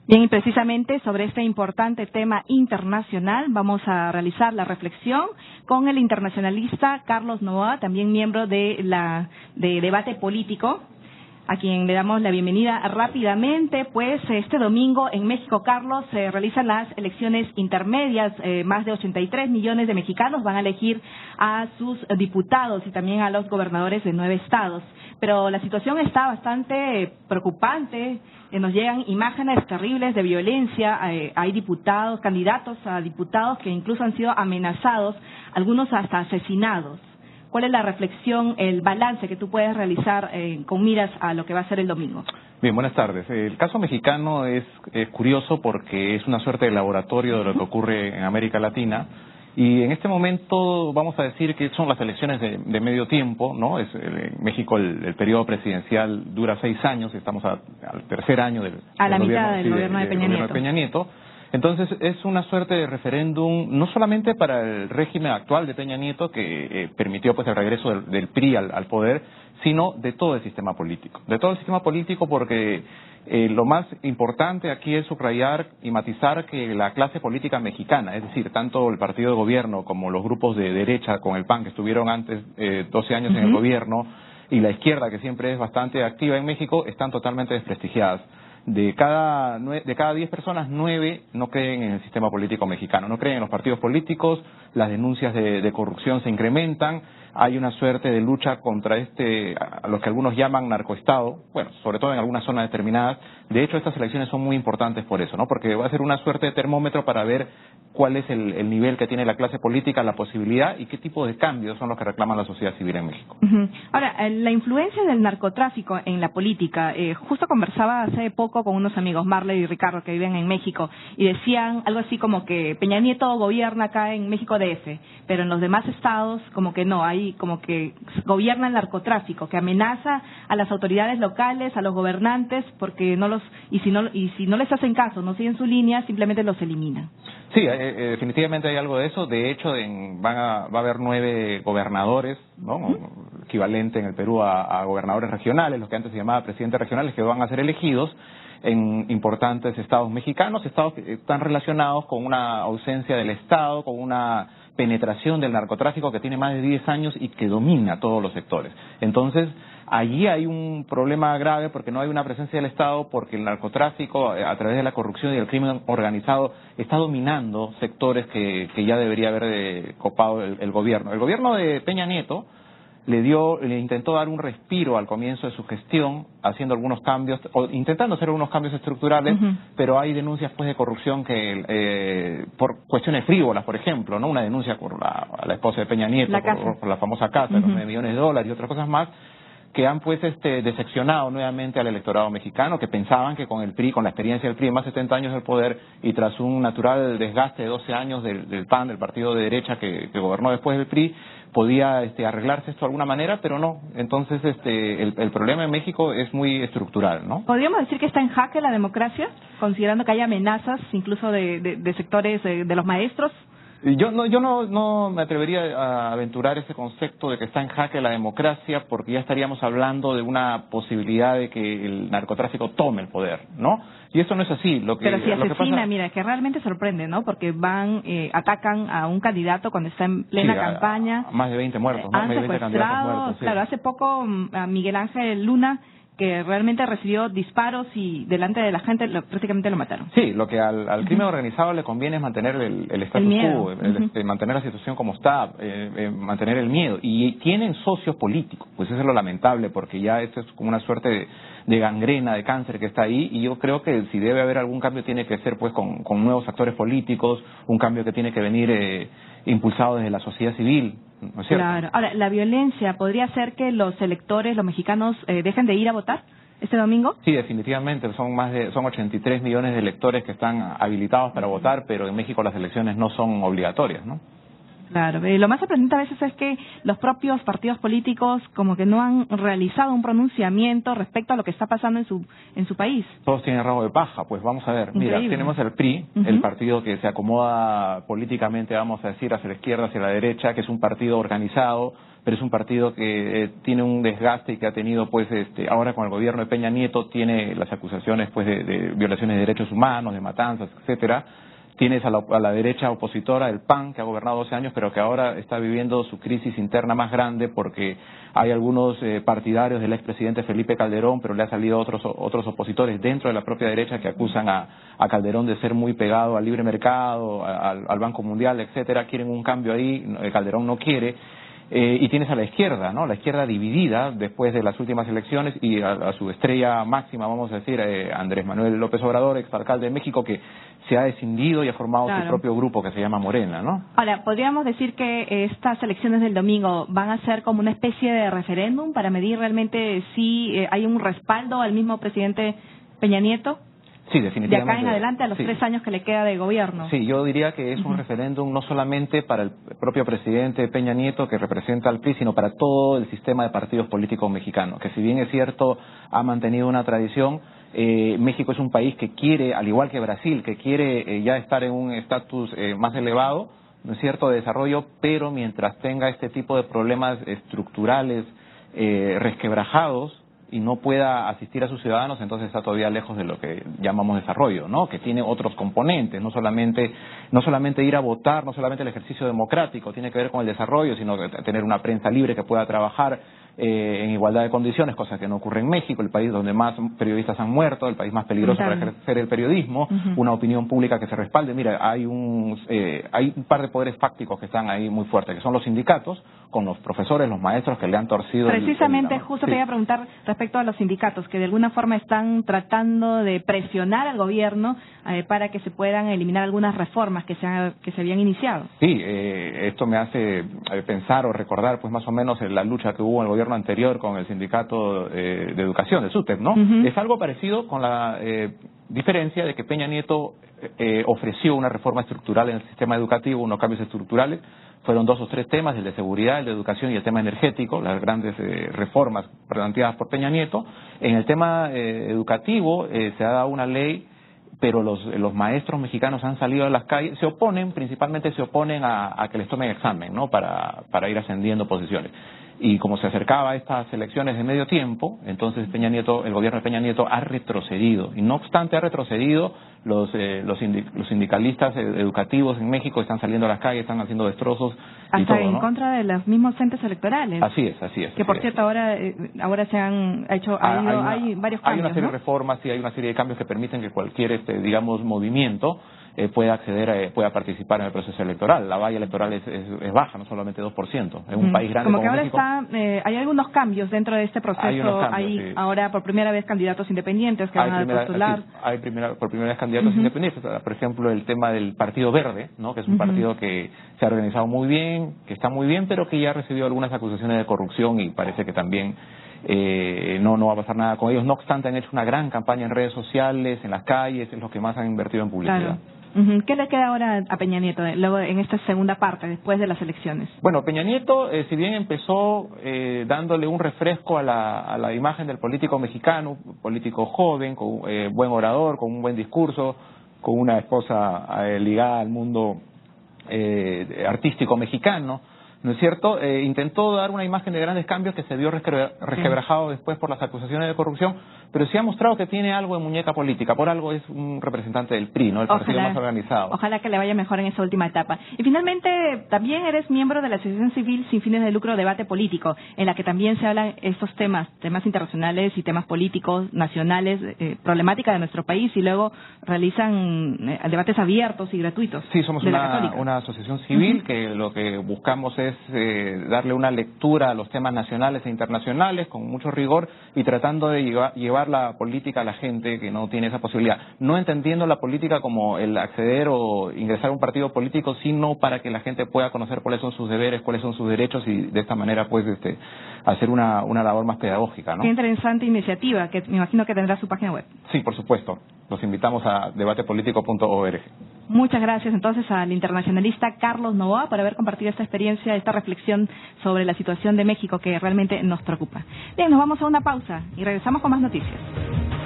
Bien, y precisamente sobre este importante tema internacional vamos a realizar la reflexión con el internacionalista Carlos Noboa, también miembro de Debate Político, a quien le damos la bienvenida rápidamente. Pues este domingo en México, Carlos, se realizan las elecciones intermedias. Más de 83 millones de mexicanos van a elegir a sus diputados y también a los gobernadores de 9 estados. Pero la situación está bastante preocupante. Nos llegan imágenes terribles de violencia. Hay diputados, candidatos a diputados que incluso han sido amenazados, algunos hasta asesinados. ¿Cuál es la reflexión, el balance que tú puedes realizar con miras a lo que va a ser el domingo? Bien, buenas tardes. El caso mexicano es curioso porque es una suerte de laboratorio de lo que ocurre en América Latina. Y en este momento vamos a decir que son las elecciones de medio tiempo, ¿no? En México el periodo presidencial dura 6 años, estamos al tercer año del gobierno de Peña Nieto. Entonces es una suerte de referéndum no solamente para el régimen actual de Peña Nieto, que permitió pues el regreso del PRI al poder, sino de todo el sistema político. De todo el sistema político, porque lo más importante aquí es subrayar y matizar que la clase política mexicana, es decir, tanto el partido de gobierno como los grupos de derecha con el PAN que estuvieron antes 12 años en el gobierno, y la izquierda, que siempre es bastante activa en México, están totalmente desprestigiadas. De cada 10 personas, 9 no creen en el sistema político mexicano, no creen en los partidos políticos, las denuncias de corrupción se incrementan, hay una suerte de lucha contra a lo que algunos llaman narcoestado, bueno, sobre todo en algunas zonas determinadas. De hecho, estas elecciones son muy importantes por eso, ¿no? Porque va a ser una suerte de termómetro para ver cuál es el nivel que tiene la clase política, la posibilidad y qué tipo de cambios son los que reclama la sociedad civil en México. Ahora, la influencia del narcotráfico en la política. Justo conversaba hace poco con unos amigos, Marley y Ricardo, que viven en México, y decían algo así como que Peña Nieto gobierna acá en México DF, pero en los demás estados como que no, hay como que gobierna el narcotráfico, que amenaza a las autoridades locales, a los gobernantes, porque si no les hacen caso, no siguen su línea, simplemente los eliminan. Sí, definitivamente hay algo de eso. De hecho, va a haber 9 gobernadores, ¿no? Equivalente en el Perú a gobernadores regionales, los que antes se llamaban presidentes regionales, que van a ser elegidos en importantes estados mexicanos, estados que están relacionados con una ausencia del Estado, con una penetración del narcotráfico que tiene más de 10 años y que domina todos los sectores. Entonces, allí hay un problema grave porque no hay una presencia del Estado, porque el narcotráfico, a través de la corrupción y el crimen organizado, está dominando sectores que ya debería haber copado el gobierno. El gobierno de Peña Nieto le intentó dar un respiro al comienzo de su gestión, haciendo algunos cambios, o intentando hacer algunos cambios estructurales, pero hay denuncias pues de corrupción que por cuestiones frívolas, por ejemplo, ¿no? Una denuncia a la esposa de Peña Nieto por la famosa casa, los $9 millones y otras cosas más, que han pues decepcionado nuevamente al electorado mexicano, que pensaban que con el PRI, con la experiencia del PRI, más de 70 años del poder, y tras un natural desgaste de 12 años del PAN, del partido de derecha que gobernó después del PRI, podía arreglarse esto de alguna manera, pero no. Entonces el problema en México es muy estructural, ¿no? ¿Podríamos decir que está en jaque la democracia, considerando que hay amenazas incluso de sectores de los maestros? Yo no me atrevería a aventurar ese concepto de que está en jaque la democracia, porque ya estaríamos hablando de una posibilidad de que el narcotráfico tome el poder, ¿no? Y eso no es así. Pero si asesina, mira, que realmente sorprende, ¿no? Porque atacan a un candidato cuando está en plena campaña. Más de 20 muertos, ¿no? Han secuestrado, muertos, sí. Claro, hace poco a Miguel Ángel Luna, que realmente recibió disparos y delante de la gente prácticamente lo mataron. Sí, lo que al crimen organizado le conviene es mantener el status quo, mantener la situación como está, mantener el miedo. Y tienen socios políticos, pues eso es lo lamentable, porque ya esto es como una suerte de gangrena, de cáncer que está ahí, y yo creo que si debe haber algún cambio tiene que ser pues con nuevos actores políticos, un cambio que tiene que venir impulsado desde la sociedad civil. ¿No es cierto? Claro. Ahora, ¿la violencia podría hacer que los electores, los mexicanos, dejen de ir a votar este domingo? Sí, definitivamente. Son 83 millones de electores que están habilitados para votar, pero en México las elecciones no son obligatorias, ¿no? Claro, lo más sorprendente a veces es que los propios partidos políticos como que no han realizado un pronunciamiento respecto a lo que está pasando en su país. Todos tienen rabo de paja, pues vamos a ver. Increíble. Mira, tenemos el PRI, el partido que se acomoda políticamente, vamos a decir, hacia la izquierda, hacia la derecha, que es un partido organizado, pero es un partido que tiene un desgaste y que ha tenido, pues, ahora con el gobierno de Peña Nieto, tiene las acusaciones, pues, de violaciones de derechos humanos, de matanzas, etcétera. Tienes a la derecha opositora, el PAN, que ha gobernado 12 años, pero que ahora está viviendo su crisis interna más grande porque hay algunos partidarios del expresidente Felipe Calderón, pero le han salido otros opositores dentro de la propia derecha que acusan a Calderón de ser muy pegado al libre mercado, al Banco Mundial, etcétera. Quieren un cambio ahí, Calderón no quiere. Y tienes a la izquierda, ¿no? La izquierda dividida después de las últimas elecciones y a su estrella máxima, vamos a decir, Andrés Manuel López Obrador, exalcalde de México, que se ha escindido y ha formado su propio grupo que se llama Morena, ¿no? Ahora, ¿podríamos decir que estas elecciones del domingo van a ser como una especie de referéndum para medir realmente si hay un respaldo al mismo presidente Peña Nieto? Sí, definitivamente. De acá en adelante, a los 3 años que le queda de gobierno. Sí, yo diría que es un referéndum no solamente para el propio presidente Peña Nieto, que representa al PRI, sino para todo el sistema de partidos políticos mexicanos, que si bien es cierto, ha mantenido una tradición. México es un país que quiere, al igual que Brasil, que quiere ya estar en un estatus más elevado, ¿no es cierto?, de desarrollo, pero mientras tenga este tipo de problemas estructurales resquebrajados, y no pueda asistir a sus ciudadanos, entonces está todavía lejos de lo que llamamos desarrollo, ¿no? Que tiene otros componentes, no solamente ir a votar, no solamente el ejercicio democrático, tiene que ver con el desarrollo, sino tener una prensa libre que pueda trabajar en igualdad de condiciones, cosa que no ocurre en México, el país donde más periodistas han muerto, el país más peligroso para ejercer el periodismo, una opinión pública que se respalde. Mira, hay un par de poderes fácticos que están ahí muy fuertes, que son los sindicatos, con los profesores, los maestros que le han torcido. Precisamente, justo te iba a preguntar respecto a los sindicatos, que de alguna forma están tratando de presionar al gobierno para que se puedan eliminar algunas reformas que se habían iniciado. Sí, esto me hace pensar o recordar, pues más o menos, la lucha que hubo en el gobierno anterior con el sindicato de educación, el SUTEP, ¿no? Es algo parecido, con la diferencia de que Peña Nieto ofreció una reforma estructural en el sistema educativo, unos cambios estructurales. Fueron 2 o 3 temas, el de seguridad, el de educación y el tema energético, las grandes reformas planteadas por Peña Nieto. En el tema educativo se ha dado una ley, pero los maestros mexicanos han salido a las calles, principalmente se oponen a que les tomen examen, ¿no? Para ir ascendiendo posiciones. Y como se acercaba a estas elecciones de medio tiempo, entonces el gobierno de Peña Nieto ha retrocedido. Y no obstante ha retrocedido, los sindicalistas educativos en México están saliendo a las calles, están haciendo destrozos. Hasta y todo, en ¿no? contra de los mismos entes electorales. Así es. Que por cierto, ahora se han hecho, hay varios cambios, hay una serie ¿no? de reformas y hay una serie de cambios que permiten que cualquier, digamos, movimiento pueda acceder, pueda participar en el proceso electoral. La valla electoral es baja, no solamente 2%. En un país grande como que ahora México, hay algunos cambios dentro de este proceso. Hay ahora por primera vez candidatos independientes que van a postular. Hay por primera vez candidatos independientes. Por ejemplo, el tema del Partido Verde, ¿no? Que es un partido que se ha organizado muy bien, que está muy bien, pero que ya ha recibido algunas acusaciones de corrupción y parece que también no va a pasar nada con ellos. No obstante, han hecho una gran campaña en redes sociales, en las calles, es los que más han invertido en publicidad. Claro. ¿Qué le queda ahora a Peña Nieto luego en esta segunda parte, después de las elecciones? Bueno, Peña Nieto, si bien empezó dándole un refresco a la imagen del político mexicano, político joven, con buen orador, con un buen discurso, con una esposa ligada al mundo artístico mexicano, ¿no es cierto? Intentó dar una imagen de grandes cambios que se vio resquebrajado después por las acusaciones de corrupción, pero sí ha mostrado que tiene algo de muñeca política, por algo es un representante del PRI, ¿no? El partido más organizado. Ojalá que le vaya mejor en esa última etapa. Y finalmente, también eres miembro de la Asociación Civil Sin Fines de Lucro Debate Político, en la que también se hablan estos temas internacionales y temas políticos, nacionales, problemática de nuestro país, y luego realizan debates abiertos y gratuitos. Sí, somos una asociación civil que lo que buscamos es darle una lectura a los temas nacionales e internacionales con mucho rigor y tratando de llevar la política a la gente que no tiene esa posibilidad, no entendiendo la política como el acceder o ingresar a un partido político, sino para que la gente pueda conocer cuáles son sus deberes, cuáles son sus derechos y de esta manera pues hacer una labor más pedagógica, ¿no? Qué interesante iniciativa, que me imagino que tendrá su página web. Sí, por supuesto. los invitamos a debatepolitico.org. Muchas gracias entonces al internacionalista Carlos Noboa por haber compartido esta experiencia, esta reflexión sobre la situación de México que realmente nos preocupa. Bien, nos vamos a una pausa y regresamos con más noticias.